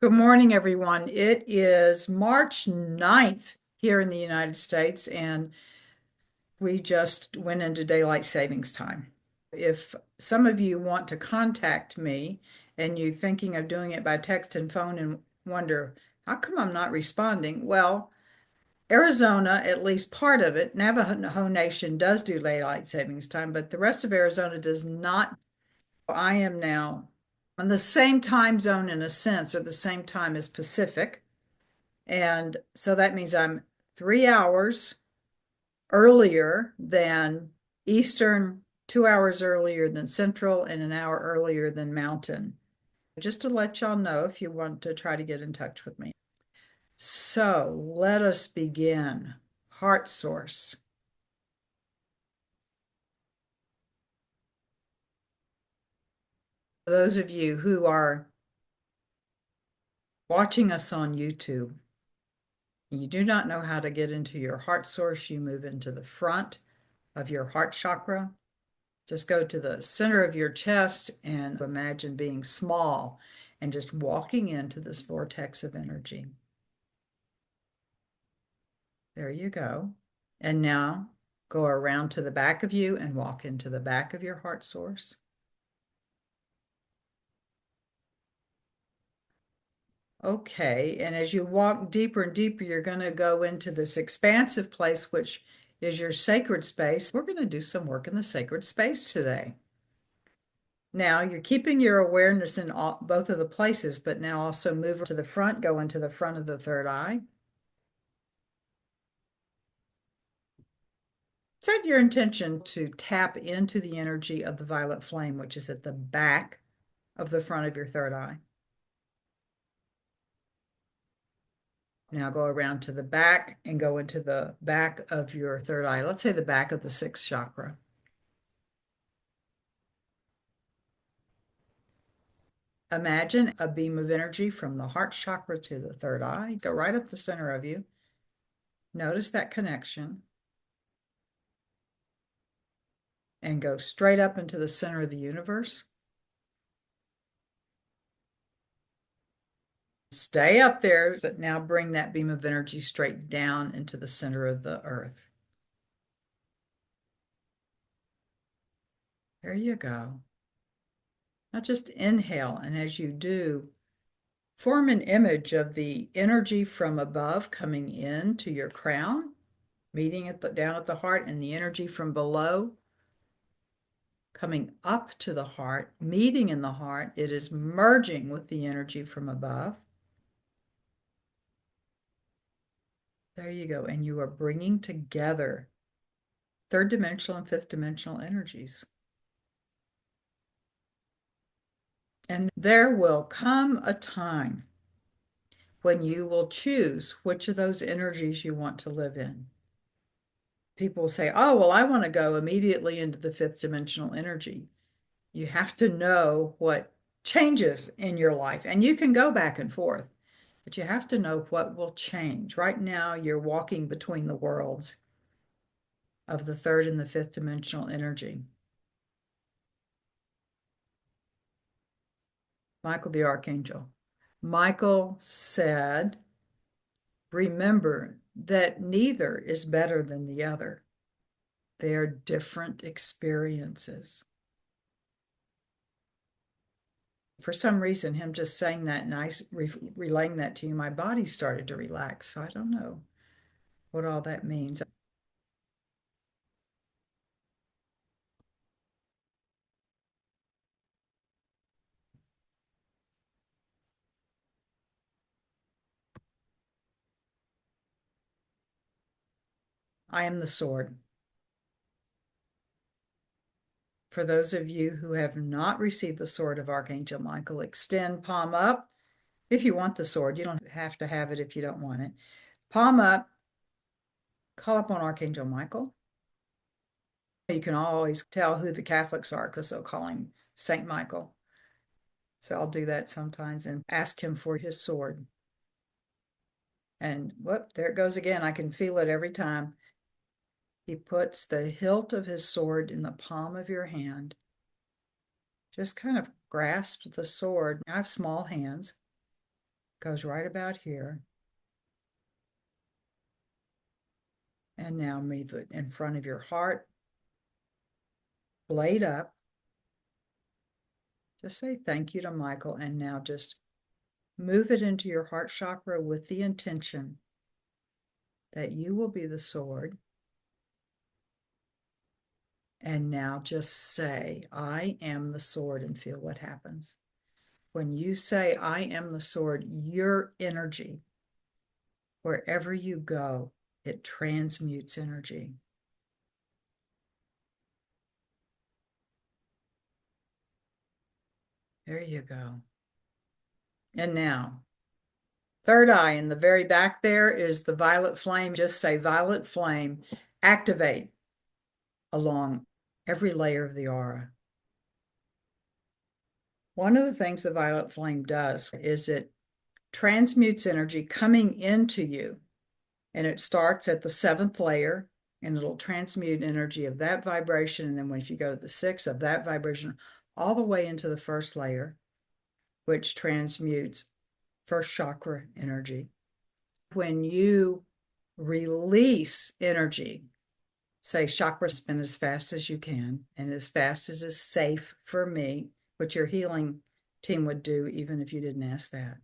Good morning, everyone. It is March 9th here in the United States, and we just went into daylight savings time. If some of you want to contact me and you're thinking of doing it by text and phone and wonder, how come I'm not responding? Well, Arizona, at least part of it, Navajo Nation does do daylight savings time, but the rest of Arizona does not. I am now on the same time zone in a sense, or the same time as Pacific. And so that means I'm 3 hours earlier than Eastern, 2 hours earlier than Central, and an hour earlier than Mountain. Just to let y'all know if you want to try to get in touch with me. So let us begin. Heart source. For those of you who are watching us on YouTube, you do not know how to get into your heart source, you move into the front of your heart chakra. Just go to the center of your chest and imagine being small and just walking into this vortex of energy. There you go. And now go around to the back of you and walk into the back of your heart source. Okay, and as you walk deeper and deeper, you're going to go into this expansive place, which is your sacred space. We're going to do some work in the sacred space today. Now you're keeping your awareness in both of the places, but now also move to the front, go into the front of the third eye. Set your intention to tap into the energy of the violet flame, which is at the back of the front of your third eye. Now go around to the back and go into the back of your third eye. Let's say the back of the sixth chakra. Imagine a beam of energy from the heart chakra to the third eye. Go right up the center of you. Notice that connection. And go straight up into the center of the universe. Stay up there, but now bring that beam of energy straight down into the center of the earth. There you go. Now just inhale, and as you do, form an image of the energy from above coming in to your crown, meeting down at the heart, and the energy from below coming up to the heart, meeting in the heart. It is merging with the energy from above. There you go. And you are bringing together third dimensional and fifth dimensional energies. And there will come a time when you will choose which of those energies you want to live in. People say, oh, well, I want to go immediately into the fifth dimensional energy. You have to know what changes in your life, and you can go back and forth, but you have to know what will change. Right now, you're walking between the worlds of the third and the fifth dimensional energy. Michael the Archangel. Michael said, remember that neither is better than the other. They are different experiences. For some reason, him just saying that and I relaying that to you, my body started to relax. So I don't know what all that means. I am the sword. For those of you who have not received the sword of Archangel Michael, extend palm up. If you want the sword, you don't have to have it if you don't want it. Palm up, call upon Archangel Michael. You can always tell who the Catholics are because they'll call him Saint Michael. So I'll do that sometimes and ask him for his sword. And whoop, there it goes again. I can feel it every time. He puts the hilt of his sword in the palm of your hand. Just kind of grasp the sword. I have small hands. Goes right about here. And now move it in front of your heart, blade up. Just say thank you to Michael, and now just move it into your heart chakra with the intention that you will be the sword. And now just say, I am the sword, and feel what happens. When you say, I am the sword, your energy, wherever you go, it transmutes energy. There you go. And now, third eye in the very back there is the violet flame. Just say, violet flame, activate along every layer of the aura. One of the things the violet flame does is it transmutes energy coming into you. And it starts at the 7th layer, and it'll transmute energy of that vibration. And then if you go to the 6th of that vibration, all the way into the 1st layer, which transmutes first chakra energy. When you release energy, say chakra spin as fast as you can, and as fast as is safe for me, which your healing team would do even if you didn't ask that.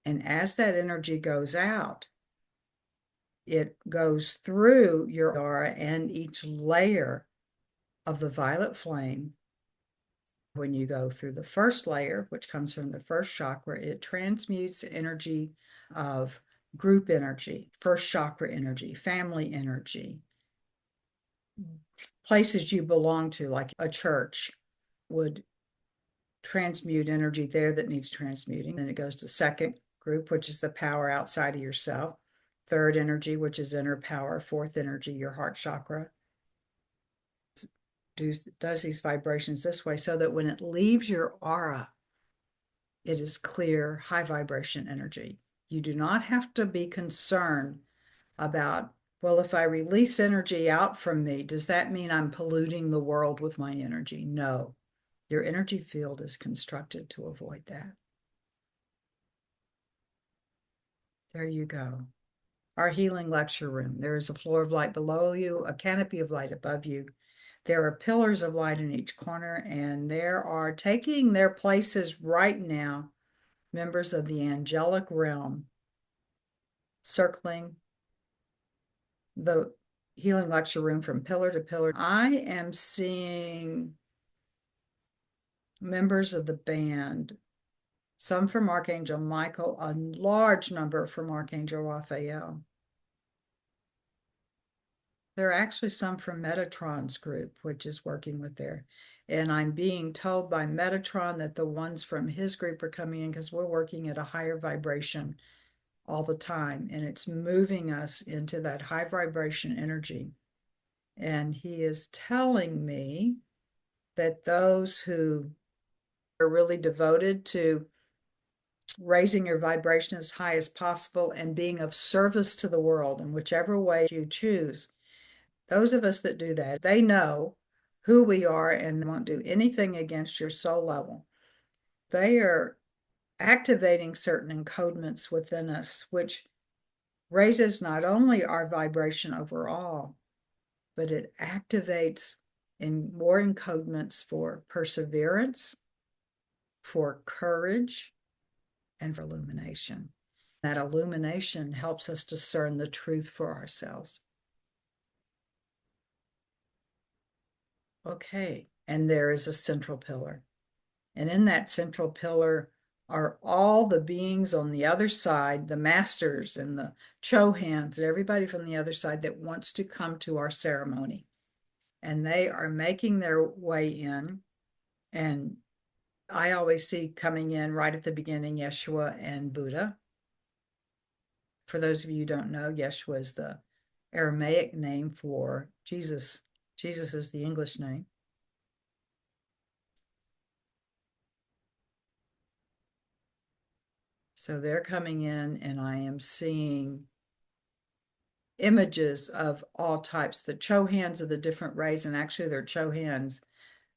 And as that energy goes out, it goes through your aura and each layer of the violet flame. When you go through the 1st layer, which comes from the 1st chakra, it transmutes energy of group energy, 1st chakra energy, family energy, places you belong to, like a church would transmute energy there that needs transmuting. Then it goes to 2nd group, which is the power outside of yourself. 3rd energy, which is inner power. 4th energy, your heart chakra. Does these vibrations this way so that when it leaves your aura, it is clear, high vibration energy. You do not have to be concerned about, well, if I release energy out from me, does that mean I'm polluting the world with my energy? No, your energy field is constructed to avoid that. There you go. Our healing lecture room. There is a floor of light below you, a canopy of light above you. There are pillars of light in each corner, and there are taking their places right now members of the angelic realm circling the healing lecture room from pillar to pillar. I am seeing members of the band, some from Archangel Michael, a large number from Archangel Raphael. There are actually some from Metatron's group, which is working with there. And I'm being told by Metatron that the ones from his group are coming in because we're working at a higher vibration all the time. And it's moving us into that high vibration energy. And he is telling me that those who are really devoted to raising your vibration as high as possible and being of service to the world in whichever way you choose, those of us that do that, they know who we are and won't do anything against your soul level. They are activating certain encodements within us, which raises not only our vibration overall, but it activates in more encodements for perseverance, for courage, and for illumination. That illumination helps us discern the truth for ourselves. Okay, and there is a central pillar. And in that central pillar are all the beings on the other side, the masters and the Chohans and everybody from the other side that wants to come to our ceremony. And they are making their way in. And I always see coming in right at the beginning, Yeshua and Buddha. For those of you who don't know, Yeshua is the Aramaic name for Jesus. Jesus is the English name. So they're coming in, and I am seeing images of all types. The Chohans of the different rays, and actually they're Chohans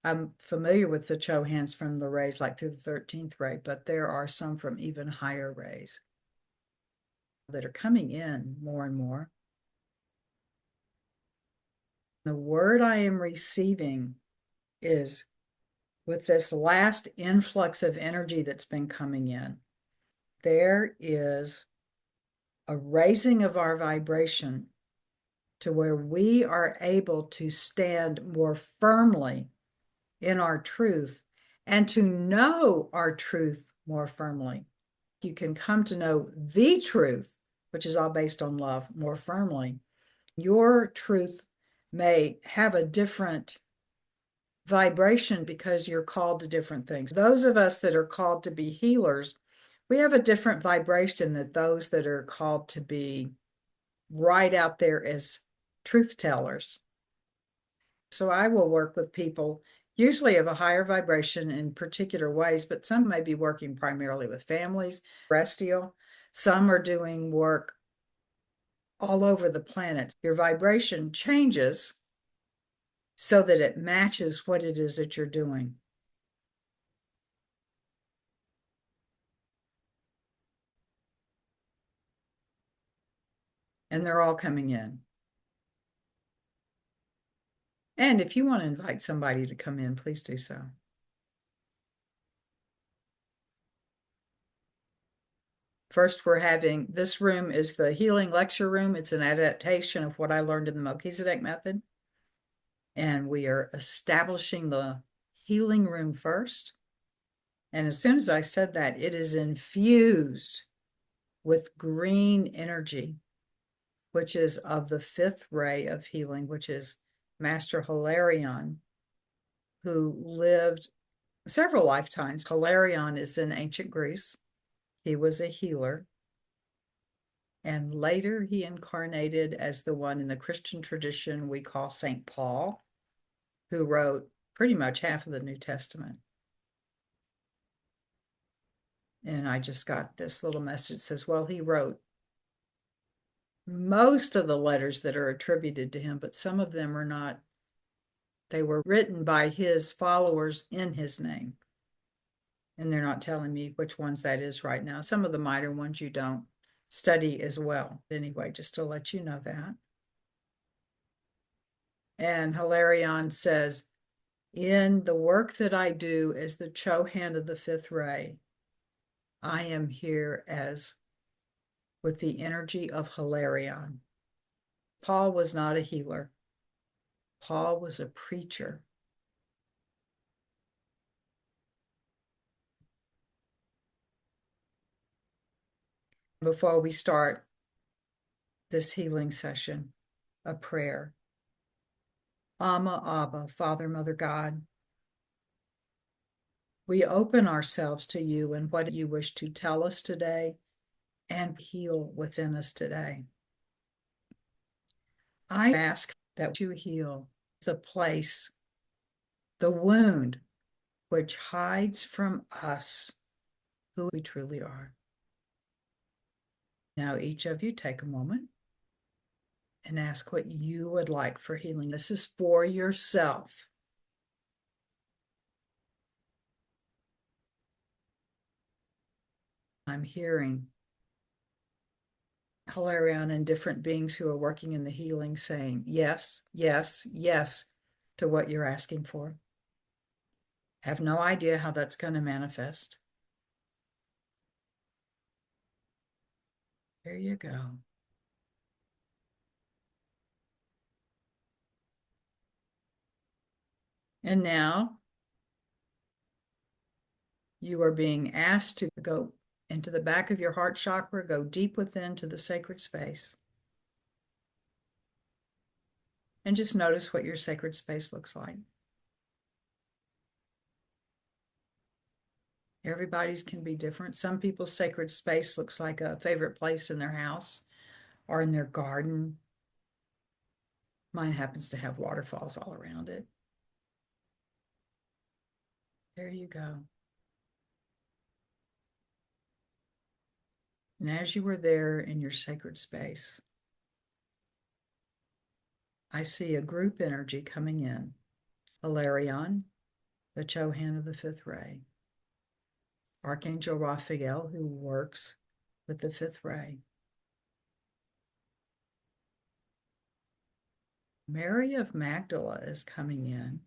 I'm familiar with the Cho hands from the rays, like through the 13th ray, but there are some from even higher rays that are coming in more and more. The word I am receiving is, with this last influx of energy that's been coming in, there is a raising of our vibration to where we are able to stand more firmly in our truth and to know our truth more firmly. You can come to know the truth, which is all based on love, more firmly. Your truth may have a different vibration because you're called to different things. Those of us that are called to be healers, we have a different vibration than those that are called to be right out there as truth tellers. So I will work with people usually of a higher vibration in particular ways, but some may be working primarily with families, terrestrial. Some are doing work all over the planet. Your vibration changes so that it matches what it is that you're doing. And they're all coming in. And if you want to invite somebody to come in, please do so. First, we're having, this room is the healing lecture room. It's an adaptation of what I learned in the Melchizedek method. And we are establishing the healing room first. And as soon as I said that, it is infused with green energy, which is of the fifth ray of healing, which is Master Hilarion, who lived several lifetimes. Hilarion is in ancient Greece. He was a healer. And later he incarnated as the one in the Christian tradition we call St. Paul, who wrote pretty much half of the New Testament. And I just got this little message that says, well, he wrote most of the letters that are attributed to him, but some of them are not. They were written by his followers in his name. And they're not telling me which ones that is right now. Some of the minor ones you don't study as well. Anyway, just to let you know that. And Hilarion says, in the work that I do as the Cho hand of the fifth ray, I am here as with the energy of Hilarion. Paul was not a healer. Paul was a preacher. Before we start this healing session, a prayer. Amma, Abba, Father, Mother, God, we open ourselves to you and what you wish to tell us today and heal within us today. I ask that you heal the place, the wound which hides from us who we truly are. Now, each of you take a moment and ask what you would like for healing. This is for yourself. I'm hearing Hilarion and different beings who are working in the healing saying yes, yes, yes to what you're asking for. Have no idea how that's going to manifest. There you go. And now you are being asked to go into the back of your heart chakra, go deep within to the sacred space. And just notice what your sacred space looks like. Everybody's can be different. Some people's sacred space looks like a favorite place in their house or in their garden. Mine happens to have waterfalls all around it. There you go. And as you were there in your sacred space, I see a group energy coming in. Hilarion, the Chohan of the fifth ray, Archangel Raphael, who works with the fifth ray. Mary of Magdala is coming in.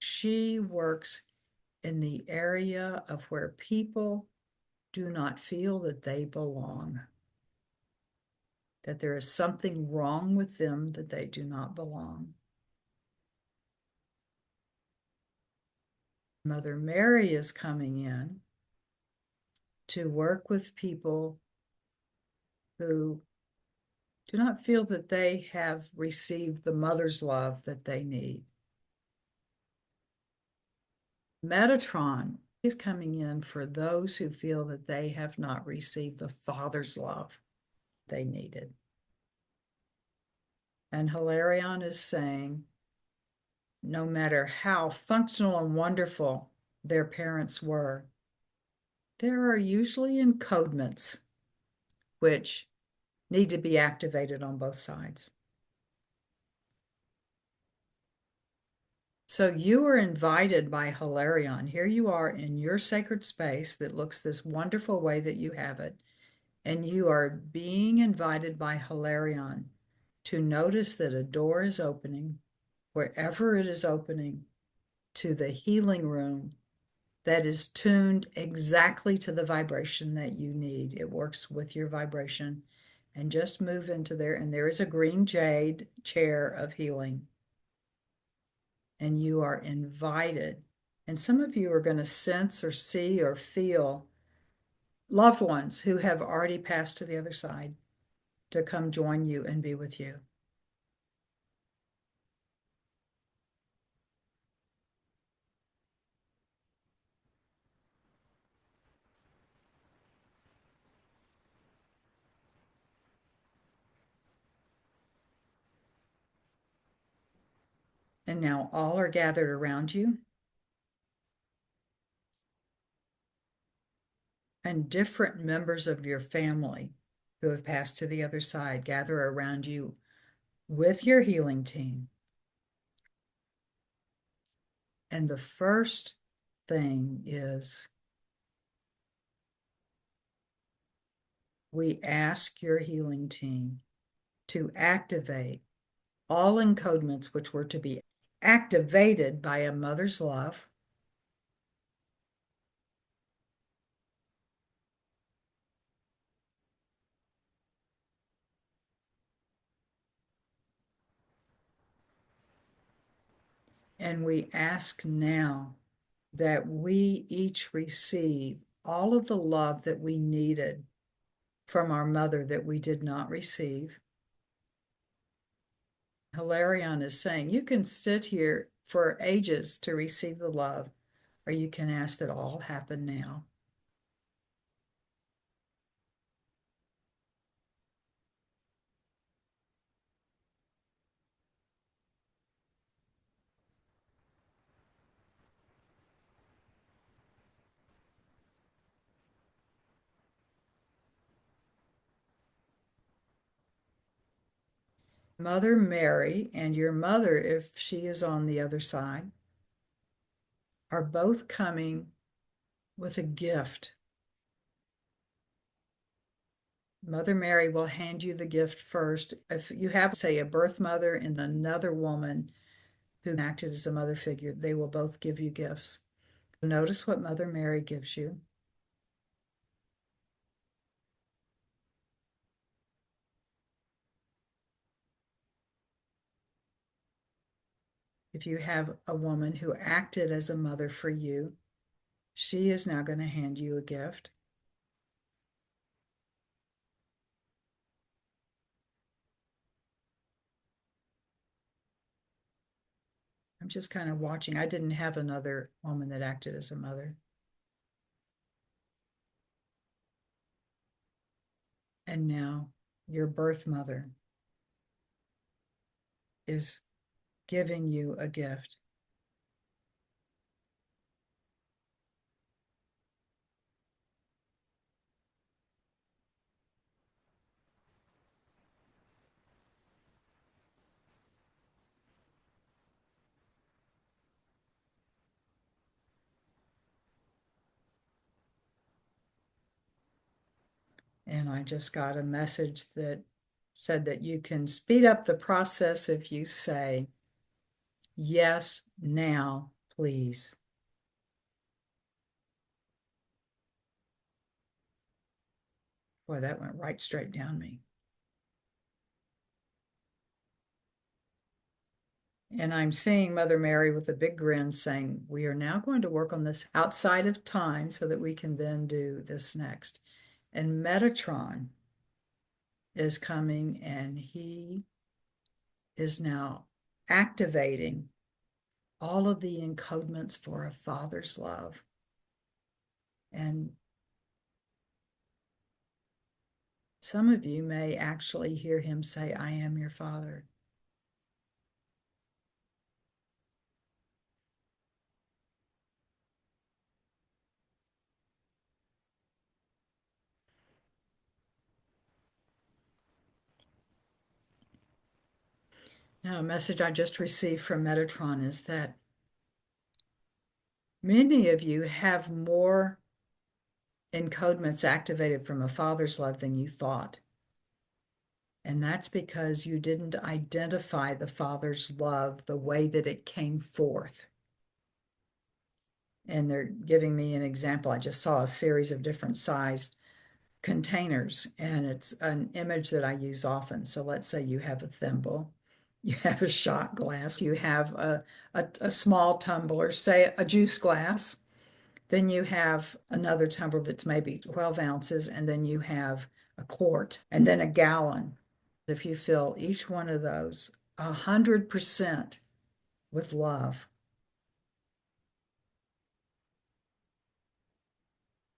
She works in the area of where people do not feel that they belong, that there is something wrong with them, that they do not belong. Mother Mary is coming in to work with people who do not feel that they have received the mother's love that they need. Metatron is coming in for those who feel that they have not received the father's love they needed. And Hilarion is saying, no matter how functional and wonderful their parents were, there are usually encodements which need to be activated on both sides. So you are invited by Hilarion. Here you are in your sacred space that looks this wonderful way that you have it. And you are being invited by Hilarion to notice that a door is opening, wherever it is opening, to the healing room that is tuned exactly to the vibration that you need. It works with your vibration. And just move into there. And there is a green jade chair of healing. And you are invited. And some of you are going to sense or see or feel loved ones who have already passed to the other side to come join you and be with you. And now all are gathered around you, and different members of your family who have passed to the other side gather around you with your healing team. And the first thing is we ask your healing team to activate all encodements which were to be activated by a mother's love. And we ask now that we each receive all of the love that we needed from our mother that we did not receive. Hilarion is saying you can sit here for ages to receive the love, or you can ask that all happen now. Mother Mary and your mother, if she is on the other side, are both coming with a gift. Mother Mary will hand you the gift first. If you have, say, a birth mother and another woman who acted as a mother figure, they will both give you gifts. Notice what Mother Mary gives you. If you have a woman who acted as a mother for you, she is now going to hand you a gift. I'm just kind of watching. I didn't have another woman that acted as a mother. And now your birth mother is giving you a gift. And I just got a message that said that you can speed up the process if you say, yes, now, please. Boy, that went right straight down me. And I'm seeing Mother Mary with a big grin saying, we are now going to work on this outside of time so that we can then do this next. And Metatron is coming and he is now activating all of the encodements for a father's love. And some of you may actually hear him say, I am your father. Now, a message I just received from Metatron is that many of you have more encodements activated from a father's love than you thought. And that's because you didn't identify the father's love the way that it came forth. And they're giving me an example. I just saw a series of different sized containers, and it's an image that I use often. So let's say you have a thimble, you have a shot glass, you have a small tumbler, say a juice glass. Then you have another tumbler that's maybe 12 ounces, and then you have a quart, and then a gallon. If you fill each one of those 100% with love,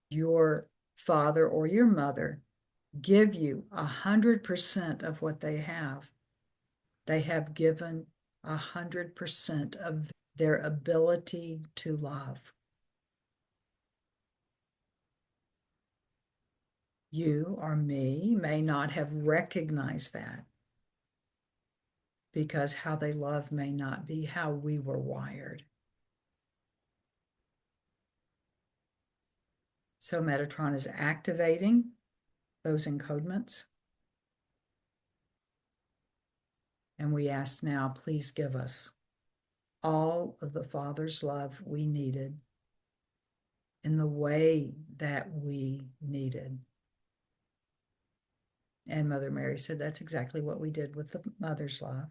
your father or your mother give you 100% of what they have. They have given 100% of their ability to love. You or me may not have recognized that because how they love may not be how we were wired. So Metatron is activating those encodements. And we ask now, please give us all of the Father's love we needed in the way that we needed. And Mother Mary said that's exactly what we did with the mother's love.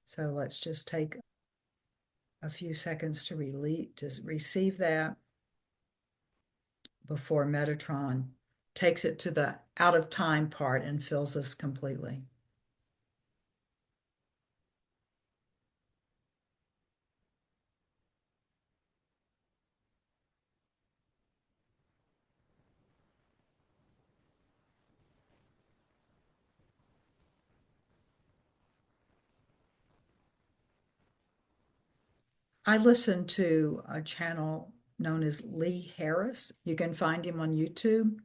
So let's just take a few seconds to receive that before Metatron takes it to the out of time part and fills us completely. I listen to a channel known as Lee Harris. You can find him on YouTube.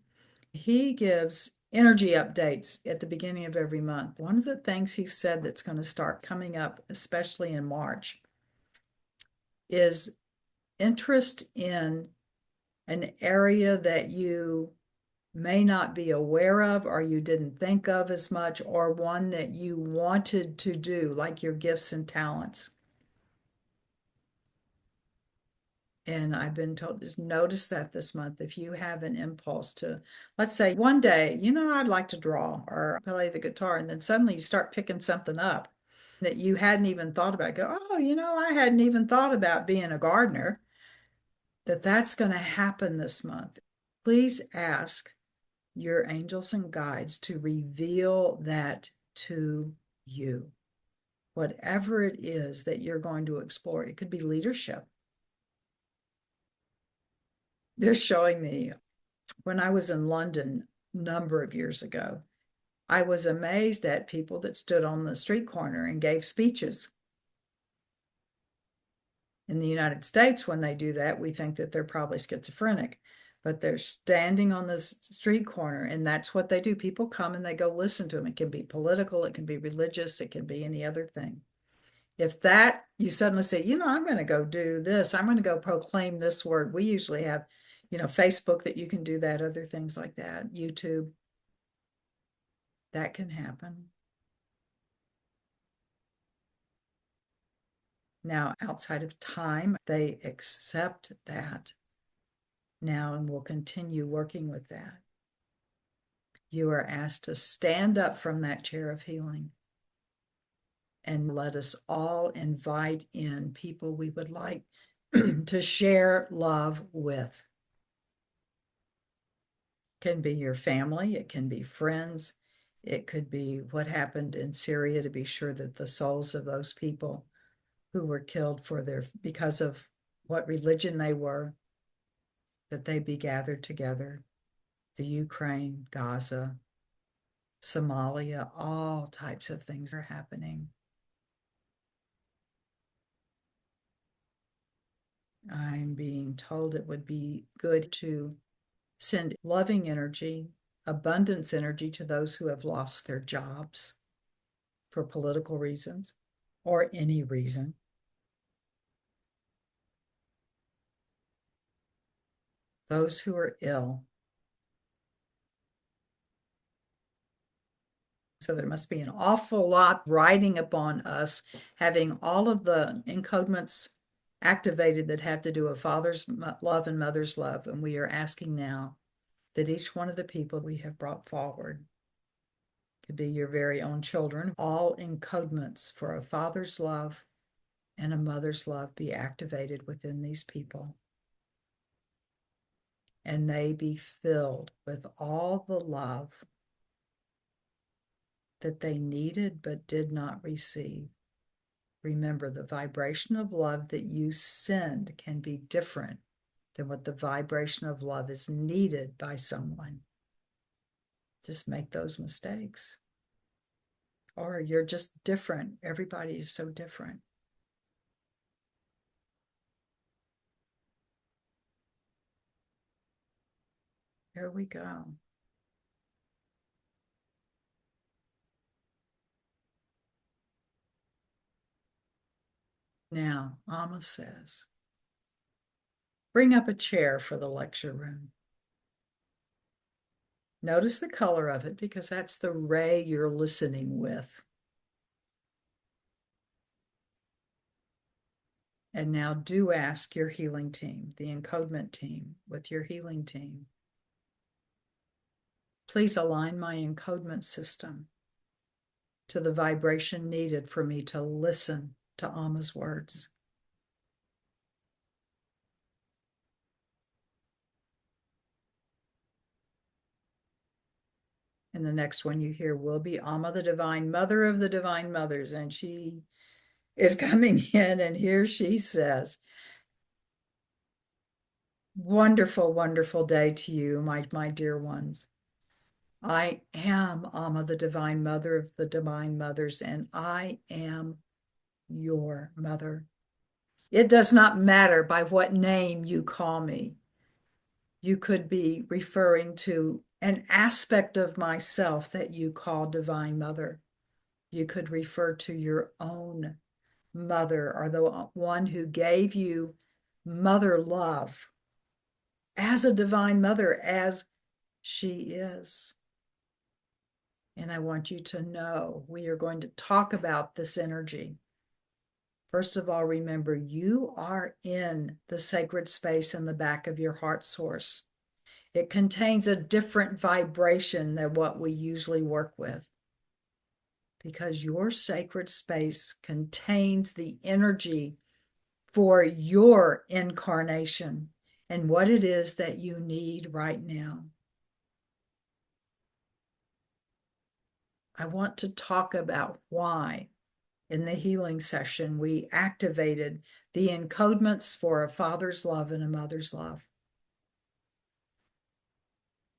He gives energy updates at the beginning of every month. One of the things he said that's going to start coming up, especially in March, is interest in an area that you may not be aware of or you didn't think of as much, or one that you wanted to do, like your gifts and talents. And I've been told, just notice that this month, if you have an impulse to, let's say one day, I'd like to draw or play the guitar, and then suddenly you start picking something up that you hadn't even thought about. Go, oh, I hadn't even thought about being a gardener. That's going to happen this month. Please ask your angels and guides to reveal that to you. Whatever it is that you're going to explore, it could be leadership. They're showing me when I was in London a number of years ago, I was amazed at people that stood on the street corner and gave speeches. In the United States, when they do that, we think that they're probably schizophrenic, but they're standing on the street corner, and that's what they do. People come and they go listen to them. It can be political, it can be religious, it can be any other thing. If that you suddenly say, I'm going to go do this, I'm going to go proclaim this word. We usually have, Facebook that you can do that, other things like that, YouTube. That can happen. Now, outside of time, they accept that now and will continue working with that. You are asked to stand up from that chair of healing and let us all invite in people we would like to share love with. It can be your family, it can be friends, it could be what happened in Syria, to be sure that the souls of those people who were killed because of what religion they were, that they be gathered together. The Ukraine, Gaza, Somalia, all types of things are happening. I'm being told it would be good to send loving energy, abundance energy to those who have lost their jobs for political reasons or any reason. Those who are ill. So there must be an awful lot riding upon us, having all of the encodements activated that have to do with father's love and mother's love. And we are asking now that each one of the people we have brought forward, could be your very own children, all encodements for a father's love and a mother's love be activated within these people. And they be filled with all the love that they needed but did not receive. Remember, the vibration of love that you send can be different than what the vibration of love is needed by someone. Just make those mistakes. Or you're just different. Everybody is so different. Here we go. Now, Amma says, bring up a chair for the lecture room. Notice the color of it because that's the ray you're listening with. And now do ask your healing team, the encodement team, with your healing team. Please align my encodement system to the vibration needed for me to listen to Amma's words. And the next one you hear will be Amma, the Divine Mother of the Divine Mothers. And she is coming in, and here she says, wonderful, wonderful day to you, my dear ones. I am Amma, the Divine Mother of the Divine Mothers, and I am your mother. It does not matter by what name you call me. You could be referring to an aspect of myself that you call Divine Mother. You could refer to your own mother or the one who gave you mother love as a divine mother, as she is. And I want you to know we are going to talk about this energy. First of all, remember you are in the sacred space in the back of your heart source. It contains a different vibration than what we usually work with, because your sacred space contains the energy for your incarnation and what it is that you need right now. I want to talk about why in the healing session we activated the encodements for a father's love and a mother's love.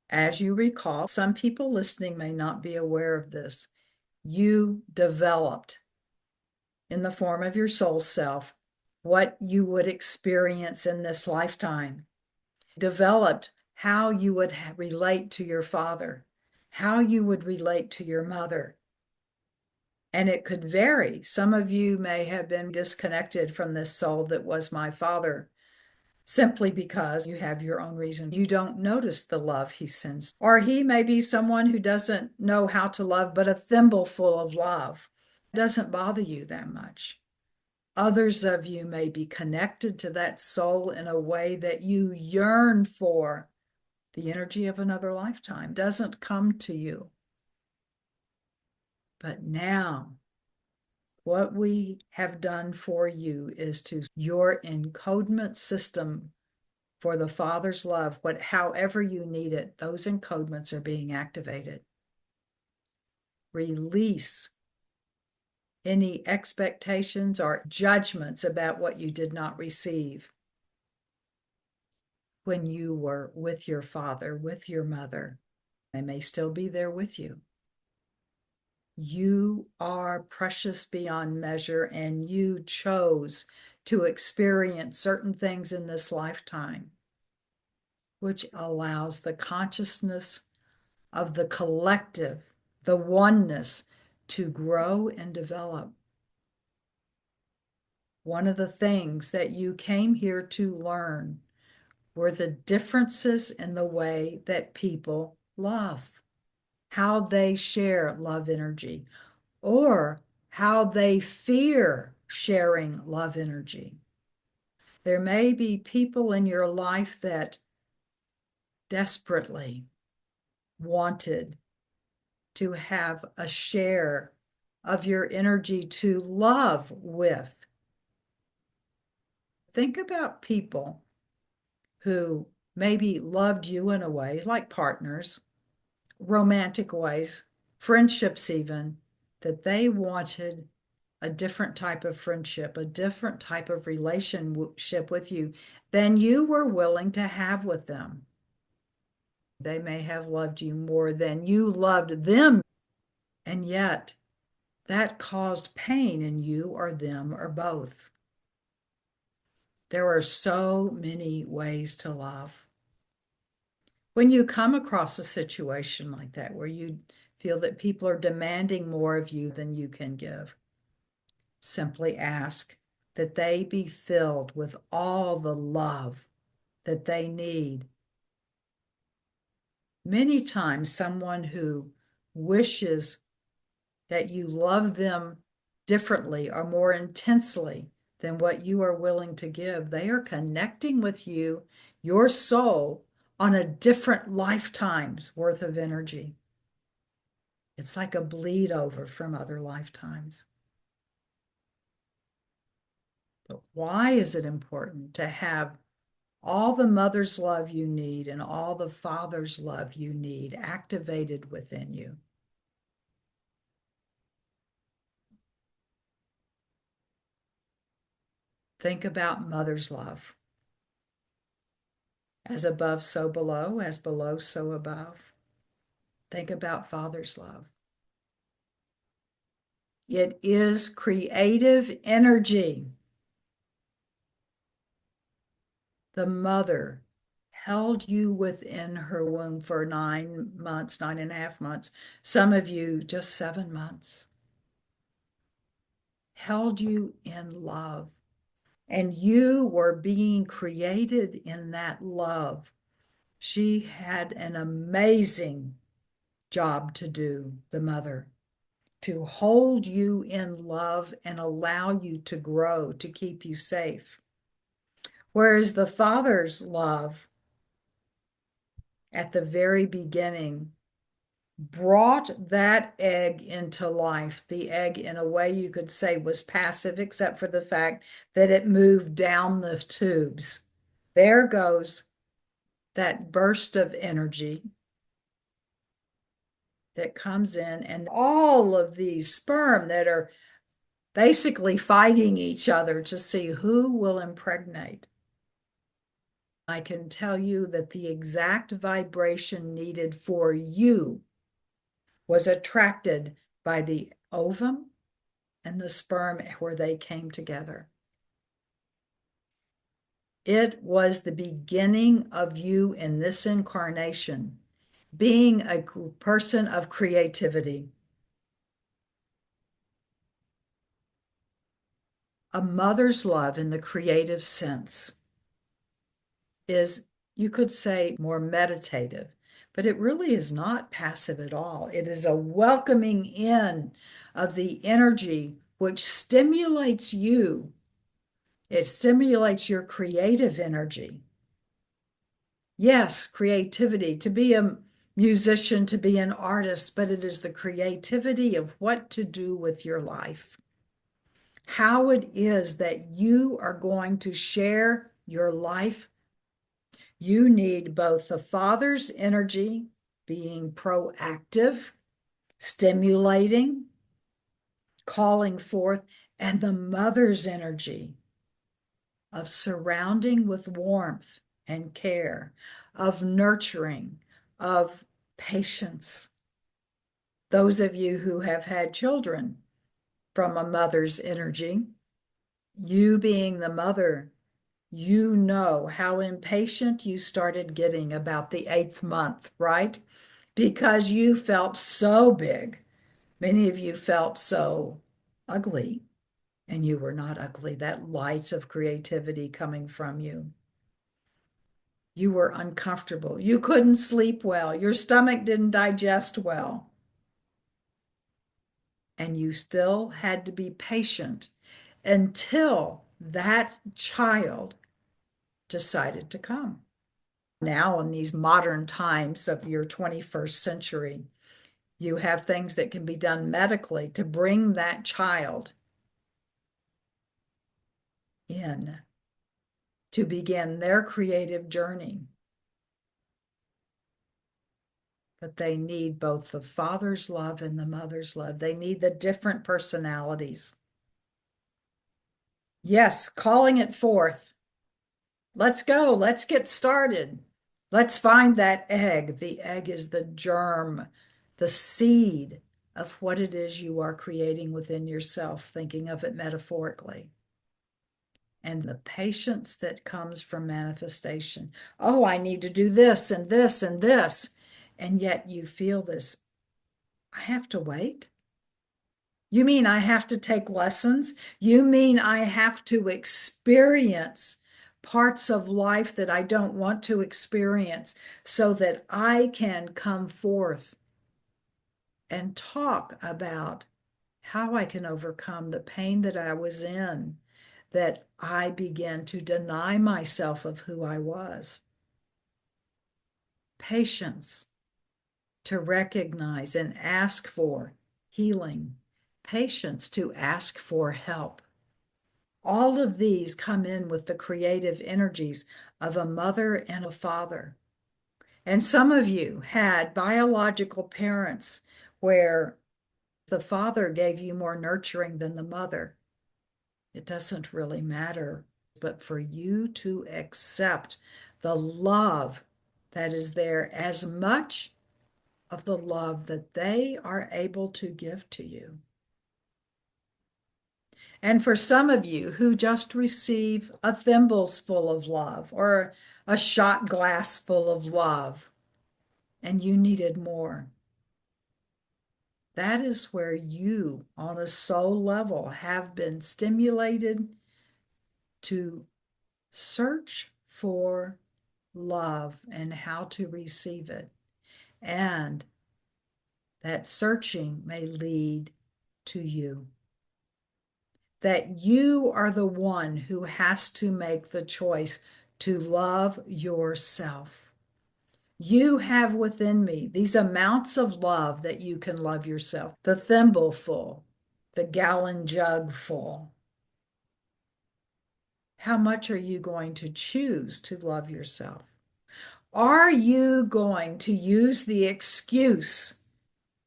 As you recall, some people listening may not be aware of this. You developed in the form of your soul self what you would experience in this lifetime. Developed how you would relate to your father, how you would relate to your mother. And it could vary. Some of you may have been disconnected from this soul that was my father. simply because you have your own reason. You don't notice the love he sends. Or he may be someone who doesn't know how to love, but a thimble full of love. It doesn't bother you that much. Others of you may be connected to that soul in a way that you yearn for. The energy of another lifetime doesn't come to you. But now, what we have done for you is to your encodement system for the Father's love, however you need it, those encodements are being activated. Release any expectations or judgments about what you did not receive when you were with your father, with your mother. They may still be there with you. You are precious beyond measure, and you chose to experience certain things in this lifetime, which allows the consciousness of the collective, the oneness, to grow and develop. One of the things that you came here to learn were the differences in the way that people love, how they share love energy, or how they fear sharing love energy. There may be people in your life that desperately wanted to have a share of your energy to love with. Think about people who maybe loved you in a way, like partners, romantic ways, friendships even, that they wanted a different type of friendship, a different type of relationship with you than you were willing to have with them. They may have loved you more than you loved them, and yet that caused pain in you or them or both. There are so many ways to love. When you come across a situation like that, where you feel that people are demanding more of you than you can give, simply ask that they be filled with all the love that they need. Many times, someone who wishes that you love them differently or more intensely than what you are willing to give, they are connecting with you, your soul, on a different lifetime's worth of energy. It's like a bleed over from other lifetimes. But why is it important to have all the mother's love you need and all the father's love you need activated within you? Think about mother's love. As above, so below, as below, so above. Think about father's love. It is creative energy. The mother held you within her womb for 9 months, 9.5 months, some of you just 7 months, held you in love. And you were being created in that love. She had an amazing job to do, the mother, to hold you in love and allow you to grow, to keep you safe. Whereas the father's love at the very beginning brought that egg into life. The egg, in a way you could say, was passive, except for the fact that it moved down the tubes. There goes that burst of energy that comes in, and all of these sperm that are basically fighting each other to see who will impregnate. I can tell you that the exact vibration needed for you was attracted by the ovum and the sperm where they came together. It was the beginning of you in this incarnation, being a person of creativity, a mother's love in the creative sense. is, you could say, more meditative, but it really is not passive at all. It is a welcoming in of the energy which stimulates you. It stimulates your creative energy. Yes, creativity, to be a musician, to be an artist, but it is the creativity of what to do with your life. How it is that you are going to share your life. You need both the father's energy, being proactive, stimulating, calling forth, and the mother's energy of surrounding with warmth and care, of nurturing, of patience. Those of you who have had children from a mother's energy, you being the mother, you know how impatient you started getting about the 8th month, right? Because you felt so big. Many of you felt so ugly, and you were not ugly. That light of creativity coming from you. You were uncomfortable. You couldn't sleep well. Your stomach didn't digest well. And you still had to be patient until that child decided to come. Now, in these modern times of your 21st century, you have things that can be done medically to bring that child in to begin their creative journey. But they need both the father's love and the mother's love. They need the different personalities. Yes, calling it forth. Let's go. Let's get started. Let's find that egg. The egg is the germ, the seed of what it is you are creating within yourself, thinking of it metaphorically. And the patience that comes from manifestation. Oh, I need to do this and this and this. And yet you feel this, I have to wait. You mean I have to take lessons? You mean I have to experience parts of life that I don't want to experience so that I can come forth and talk about how I can overcome the pain that I was in, that I began to deny myself of who I was. Patience to recognize and ask for healing. Patience to ask for help. All of these come in with the creative energies of a mother and a father. And some of you had biological parents where the father gave you more nurturing than the mother. It doesn't really matter, but for you to accept the love that is there, as much of the love that they are able to give to you. And for some of you who just receive a thimbles full of love or a shot glass full of love, and you needed more, that is where you, on a soul level, have been stimulated to search for love and how to receive it. And that searching may lead to you. That you are the one who has to make the choice to love yourself. You have within me these amounts of love that you can love yourself. The thimble full, the gallon jug full. How much are you going to choose to love yourself? Are you going to use the excuse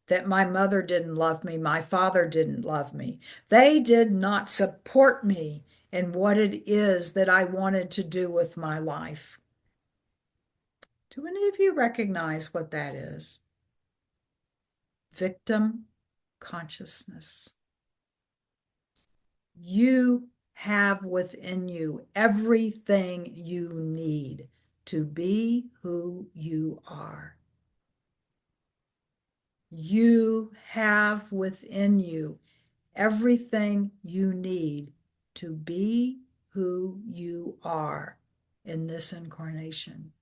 that my mother didn't love me, my father didn't love me, they did not support me in what it is that I wanted to do with my life? Do any of you recognize what that is? Victim consciousness. You have within you everything you need to be who you are. You have within you everything you need to be who you are. in this incarnation.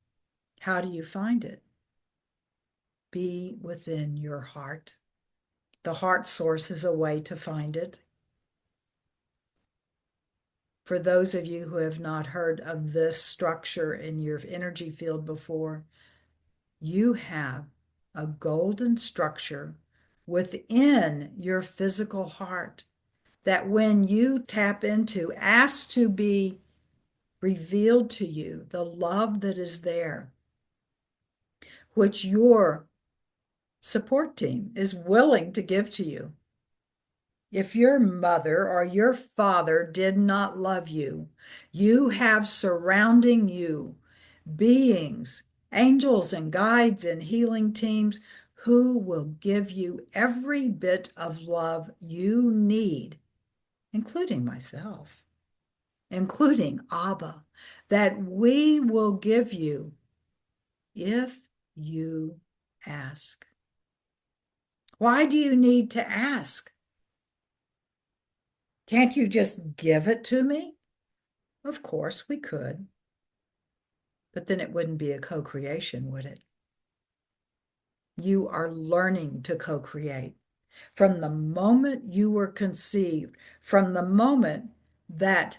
How do you find it? Be within your heart. The heart source is a way to find it. For those of you who have not heard of this structure in your energy field before, you have a golden structure within your physical heart that when you tap into, ask to be revealed to you, the love that is there, which your support team is willing to give to you. If your mother or your father did not love you, you have surrounding you beings, angels and guides and healing teams who will give you every bit of love you need, including myself, including Abba, that we will give you if you ask. Why do you need to ask? Can't you just give it to me? Of course we could, but then it wouldn't be a co-creation, would it? You are learning to co-create. From the moment you were conceived, from the moment that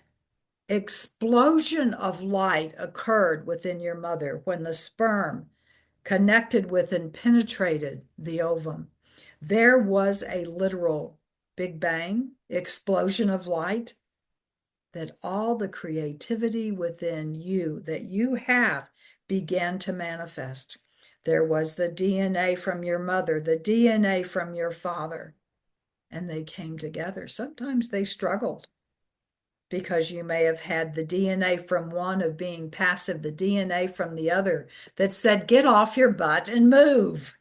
explosion of light occurred within your mother when the sperm connected with and penetrated the ovum, there was a literal Big Bang explosion of light that all the creativity within you that you have began to manifest. There was the DNA from your mother, the DNA from your father, and they came together. Sometimes they struggled because you may have had the DNA from one of being passive, the DNA from the other that said, get off your butt and move.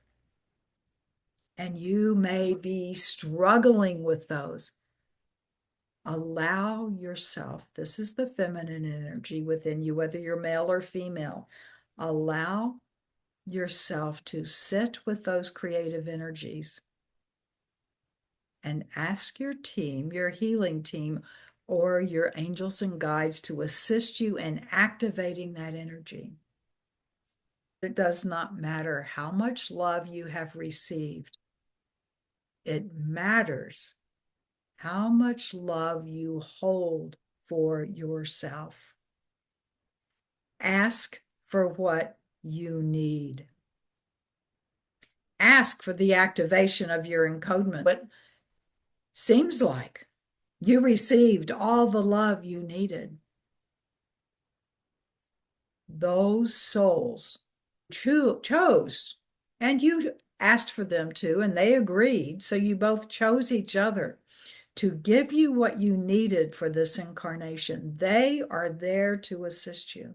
And you may be struggling with those. Allow yourself, this is the feminine energy within you, whether you're male or female, allow yourself to sit with those creative energies and ask your team, your healing team, or your angels and guides to assist you in activating that energy. It does not matter how much love you have received. It matters how much love you hold for yourself. Ask for what you need. Ask for the activation of your encodement. What seems like you received all the love you needed. Those souls chose, and you asked for them to, and they agreed. So you both chose each other to give you what you needed for this incarnation. They are there to assist you.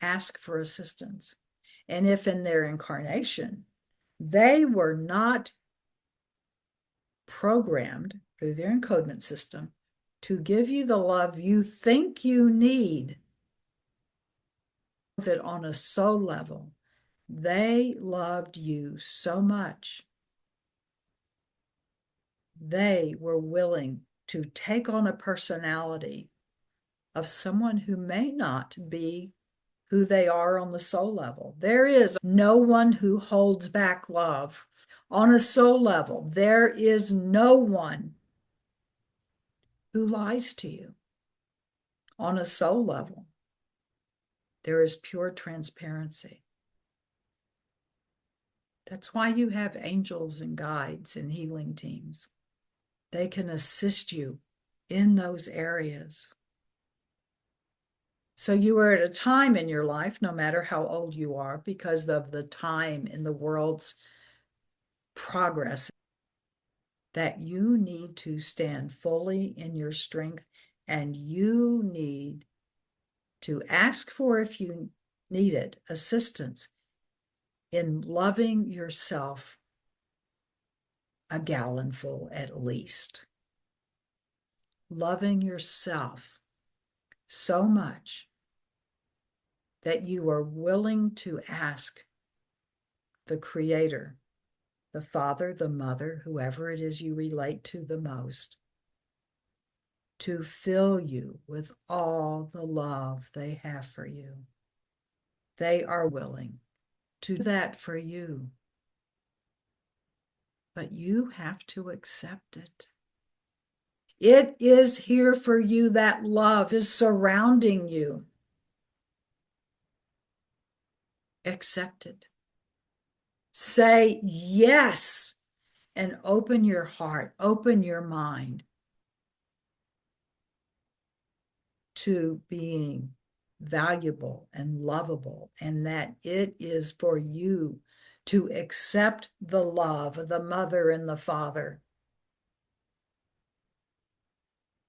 Ask for assistance. And if in their incarnation, they were not programmed through their encodement system to give you the love you think you need, that on a soul level, they loved you so much. They were willing to take on a personality of someone who may not be who they are on the soul level. There is no one who holds back love. On a soul level, there is no one who lies to you. On a soul level, there is pure transparency. That's why you have angels and guides and healing teams. They can assist you in those areas. So you are at a time in your life, no matter how old you are, because of the time in the world's progress, that you need to stand fully in your strength, and you need to ask for, if you need it, assistance in loving yourself a gallon full at least. Loving yourself so much that you are willing to ask the Creator, the Father, the Mother, whoever it is you relate to the most, to fill you with all the love they have for you. They are willing to do that for you. But you have to accept it. It is here for you. That love is surrounding you. Accept it. Say yes and open your heart, open your mind to being valuable and lovable, and that it is for you to accept the love of the mother and the father.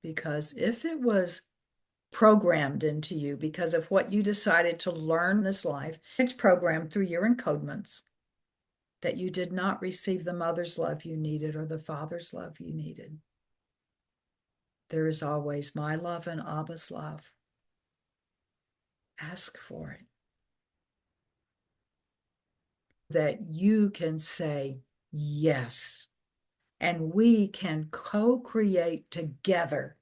Because if it was programmed into you because of what you decided to learn this life, it's programmed through your encodements that you did not receive the mother's love you needed or the father's love you needed. There is always my love and Abba's love. Ask for it. That you can say yes, and we can co-create together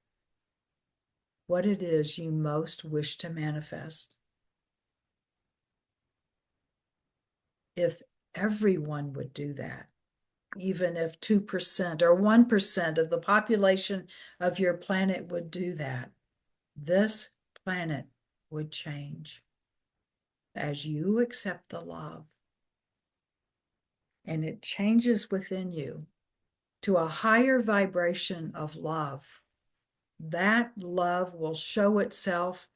what it is you most wish to manifest. If everyone would do that, even if 2% or 1% of the population of your planet would do that, this planet would change. As you accept the love, and it changes within you to a higher vibration of love, that love will show itself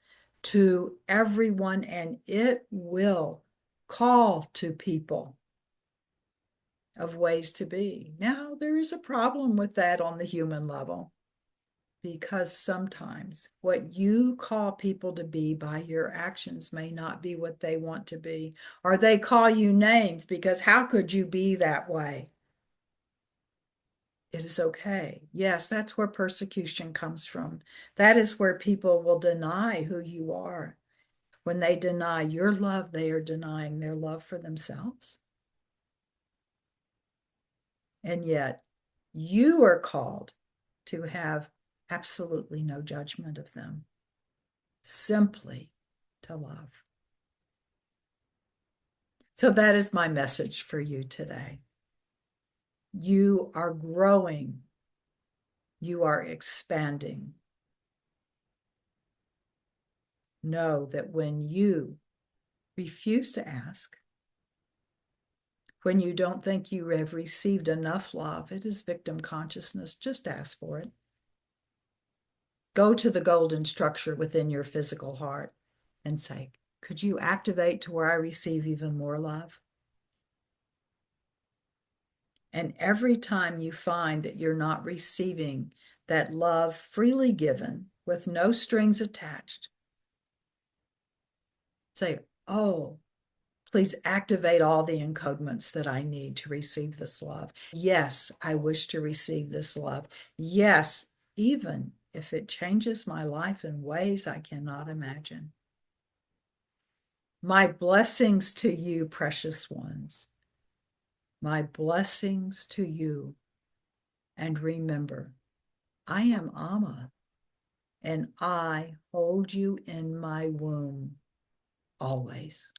to everyone, and it will call to people of ways to be. Now, there is a problem with that on the human level, because sometimes what you call people to be by your actions may not be what they want to be, or they call you names because how could you be that way? It is okay. Yes, that's where persecution comes from. That is where people will deny who you are. When they deny your love, they are denying their love for themselves. And yet, you are called to have absolutely no judgment of them, simply to love. So that is my message for you today. You are growing. You are expanding. Know that when you refuse to ask, when you don't think you have received enough love, it is victim consciousness. Just ask for it. Go to the golden structure within your physical heart and say, could you activate to where I receive even more love? And every time you find that you're not receiving that love freely given with no strings attached, say, oh, please activate all the encodements that I need to receive this love. Yes, I wish to receive this love. Yes, even if it changes my life in ways I cannot imagine. My blessings to you, precious ones. My blessings to you. And remember, I am Amma, and I hold you in my womb always.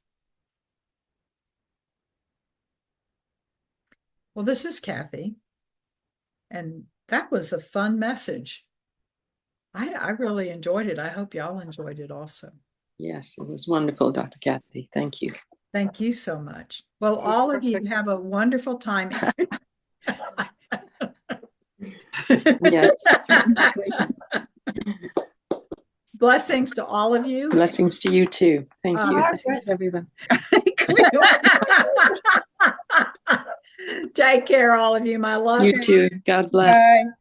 Well, this is Kathy, and that was a fun message. I really enjoyed it. I hope y'all enjoyed it also. Yes, it was wonderful, Dr. Kathy. Thank you. Thank you so much. Well, all of you have a wonderful time. Yes. Blessings to all of you. Blessings to you too. Thank you. Blessings, everyone. Take care, all of you. My love. You too. God bless. Bye.